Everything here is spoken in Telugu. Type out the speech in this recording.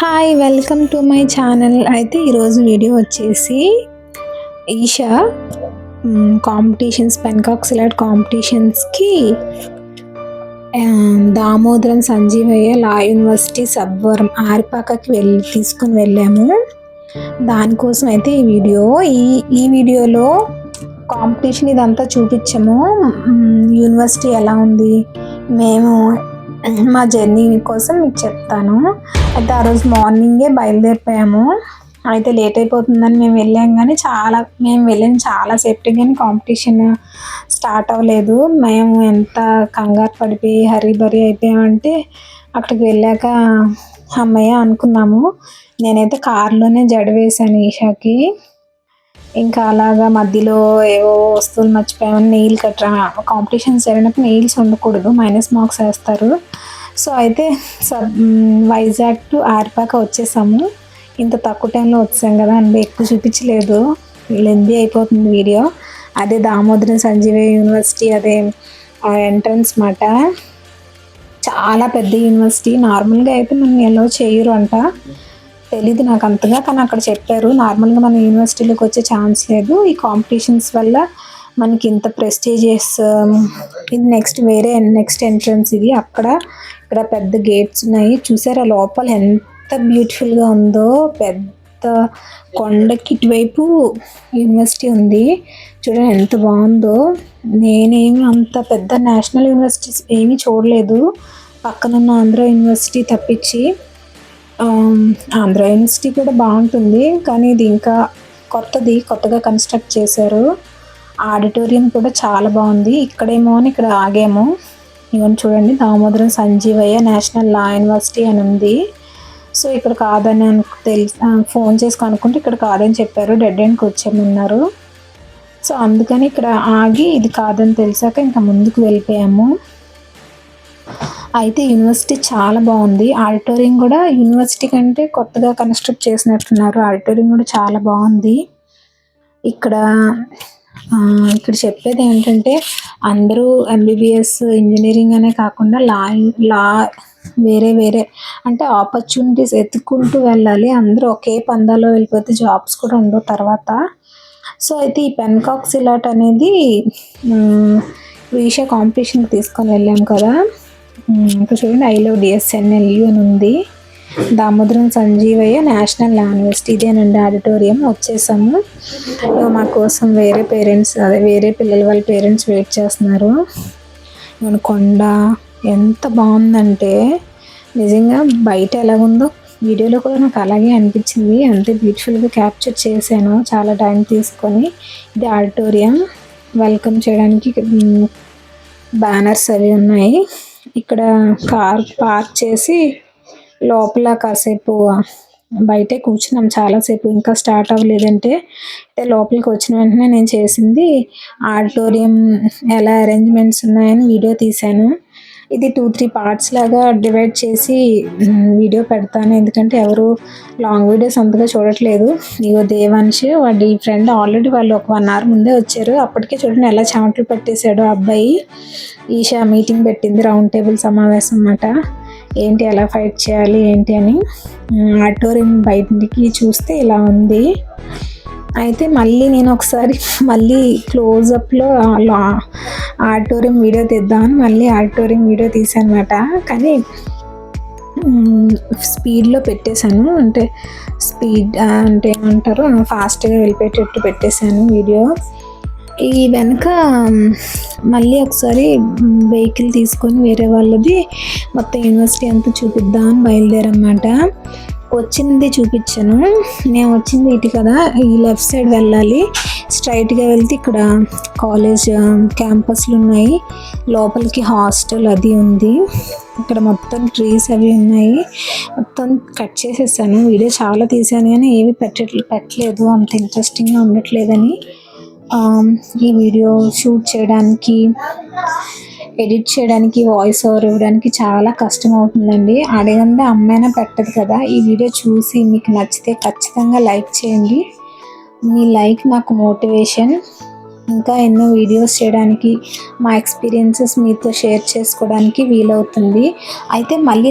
Hi welcome to my channel. అయితే ఈరోజు వీడియో వచ్చేసి ఈషా కాంపిటీషన్స్ పెన్కాక్ సిలాట్ కాంపిటీషన్స్కి దామోదరం సంజీవయ్య లా యూనివర్సిటీ సబ్వరం ఆరిపాకకి తీసుకుని వెళ్ళాము. దానికోసం అయితే ఈ వీడియోలో కాంపిటీషన్ ఇదంతా చూపించాము. యూనివర్సిటీ ఎలా ఉంది, మేము మా జర్నీ కోసం మీకు చెప్తాను. అయితే ఆ రోజు మార్నింగే బయలుదేరిపోయాము. అయితే లేట్ అయిపోతుందని మేము వెళ్ళాం, కానీ మేము వెళ్ళిన చాలా సేఫ్టీ, కానీ కాంపిటీషన్ స్టార్ట్ అవ్వలేదు. మేము ఎంత కంగారు పడిపోయి హరీ అయిపోయామంటే అక్కడికి వెళ్ళాక అమ్మయ్య అనుకున్నాము. నేనైతే కారులోనే జడ వేశాను ఈషాకి. ఇంకా అలాగా మధ్యలో ఏవో వస్తువులు మర్చిపోయామని నెయిల్ కట్టరా, కాంపిటీషన్స్ జరిగినప్పుడు నెయిల్స్ ఉండకూడదు, మైనస్ మార్క్స్ వేస్తారు. సో అయితే వైజాగ్ టు ఆరిపాక వచ్చేసాము. ఇంత తక్కువ టైంలో వచ్చాం కదా అండి, ఎక్కువ చూపించలేదు, లెందీ అయిపోతుంది వీడియో. అదే దామోదరం సంజీవయ్య యూనివర్సిటీ, అదే ఎంట్రన్స్ మాట. చాలా పెద్ద యూనివర్సిటీ. నార్మల్గా అయితే మనం ఎలా చేయరు అంట, తెలీదు నాకు అంతగా, కానీ అక్కడ చెప్పారు నార్మల్గా మన యూనివర్సిటీలోకి వచ్చే ఛాన్స్ లేదు. ఈ కాంపిటీషన్స్ వల్ల మనకి ఇంత ప్రెస్టీజియస్. ఇది నెక్స్ట్ ఎంట్రన్స్. ఇది ఇక్కడ పెద్ద గేట్స్ ఉన్నాయి చూసారా, లోపల ఎంత బ్యూటిఫుల్గా ఉందో. పెద్ద కొండకి ఇటువైపు యూనివర్సిటీ ఉంది, చూడండి ఎంత బాగుందో. నేనేమి అంత పెద్ద నేషనల్ యూనివర్సిటీస్ ఏమీ చూడలేదు, పక్కనున్న ఆంధ్ర యూనివర్సిటీ తప్పించి. ఆంధ్ర యూనివర్సిటీ కూడా బాగుంటుంది, కానీ ఇది ఇంకా కొత్తగా కన్స్ట్రక్ట్ చేశారు. ఆడిటోరియం కూడా చాలా బాగుంది. ఇక్కడేమో అని ఇక్కడ ఆగాము. ఇవన్నీ చూడండి, Damodaram Sanjeevaiah national law university అని ఉంది. సో ఇక్కడ కాదని ఫోన్ చేసి కనుక్కుంటే ఇక్కడ కాదని చెప్పారు, డెడ్ ఎండ్కి వచ్చామన్నారు. సో అందుకని ఇక్కడ ఆగి ఇది కాదని తెలిసాక ఇంకా ముందుకు వెళ్ళిపోయాము. అయితే యూనివర్సిటీ చాలా బాగుంది. ఆడిటోరియం కూడా యూనివర్సిటీ కంటే కొత్తగా కన్స్ట్రక్ట్ చేసినట్టున్నారు. ఆడిటోరియం కూడా చాలా బాగుంది. ఇక్కడ చెప్పేది ఏంటంటే, అందరూ ఎంబీబీఎస్ ఇంజనీరింగ్ అనే కాకుండా లా వేరే అంటే ఆపర్చునిటీస్ ఎత్తుకుంటూ వెళ్ళాలి. అందరూ ఒకే పందాలో వెళ్ళిపోతే జాబ్స్ కూడా ఉండవు తర్వాత. సో అయితే ఈ పెన్కాక్ సిలాట్ అనేది ఈషా కాంపిటీషన్కి తీసుకొని వెళ్ళాం కదా. ఇక్కడ చూడండి, ఐ లవ్ డిఎస్ఎన్ఎల్యు అని ఉంది. Damodaram Sanjeevaiah national law university ఇదేనండి ఆడిటోరియం. వచ్చేసాము. మా కోసం వేరే పిల్లల వాళ్ళ పేరెంట్స్ వెయిట్ చేస్తున్నారు. కొండ ఎంత బాగుందంటే నిజంగా బయట ఎలాగుందో వీడియోలో కూడా నాకు అలాగే అనిపించింది. అంతే బ్యూటిఫుల్గా క్యాప్చర్ చేశాను చాలా టైం తీసుకొని. ఇది ఆడిటోరియం. వెల్కమ్ చేయడానికి బ్యానర్స్ అవి ఉన్నాయి. ఇక్కడ కార్ పార్క్ చేసి లోపల కాసేపు బయటే కూర్చున్నాం చాలాసేపు, ఇంకా స్టార్ట్ అవ్వలేదంటే. లోపలికి వచ్చిన వెంటనే నేను చేసింది ఆడిటోరియం ఎలా అరేంజ్మెంట్స్ ఉన్నాయని వీడియో తీశాను. ఇది 2-3 పార్ట్స్ లాగా డివైడ్ చేసి వీడియో పెడతాను, ఎందుకంటే ఎవరు లాంగ్ వీడియోస్ అంతగా చూడట్లేదు. ఇగో దేవాంశ్ వాడి ఫ్రెండ్ ఆల్రెడీ వాళ్ళు ఒక 1 hour ముందే వచ్చారు. అప్పటికే చూడండి ఎలా చెమటలు పట్టేశాడు ఆ అబ్బాయి. ఈషా మీటింగ్ పెట్టింది, రౌండ్ టేబుల్ సమావేశం అన్నమాట. ఏంటి ఎలా ఫైట్ చేయాలి ఏంటి అని. ఆడిటోరియం బయటికి చూస్తే ఇలా ఉంది. అయితే మళ్ళీ నేను ఒకసారి క్లోజప్లో ఆడిటోరియం వీడియో తీద్దామని మళ్ళీ ఆడిటోరియం వీడియో తీసాను అన్నమాట. కానీ స్పీడ్లో పెట్టేశాను, అంటే ఏమంటారు, ఫాస్ట్గా వెళ్ళిపోయేటట్టు పెట్టేశాను వీడియో. ఈ వెనక మళ్ళీ ఒకసారి వెహికల్ తీసుకొని వేరే వాళ్ళది మొత్తం యూనివర్సిటీ అంతా చూపిద్దామని బయలుదేరన్నమాట. వచ్చింది చూపించాను. మేము వచ్చింది ఇటు కదా, ఈ లెఫ్ట్ సైడ్ వెళ్ళాలి. స్ట్రైట్గా వెళ్తే ఇక్కడ కాలేజ్ క్యాంపస్లు ఉన్నాయి, లోపలికి హాస్టల్ అది ఉంది. ఇక్కడ మొత్తం ట్రీస్ అవి ఉన్నాయి. మొత్తం కట్ చేసేసాను. వీడియో చాలా తీసాను కానీ ఏవి పెట్టలేదు, అంత ఇంట్రెస్టింగ్గా ఉండట్లేదని. ఈ వీడియో షూట్ చేయడానికి, ఎడిట్ చేయడానికి, వాయిస్ ఓవర్ ఇవ్వడానికి చాలా కష్టం అవుతుందండి. అడగందే అమ్మైనా పెట్టదు కదా. ఈ వీడియో చూసి మీకు నచ్చితే ఖచ్చితంగా లైక్ చేయండి. మీ లైక్ నాకు మోటివేషన్, ఇంకా ఎన్నో వీడియోస్ చేయడానికి, మా ఎక్స్పీరియన్సెస్ మీతో షేర్ చేసుకోవడానికి వీలవుతుంది. అయితే మళ్ళీ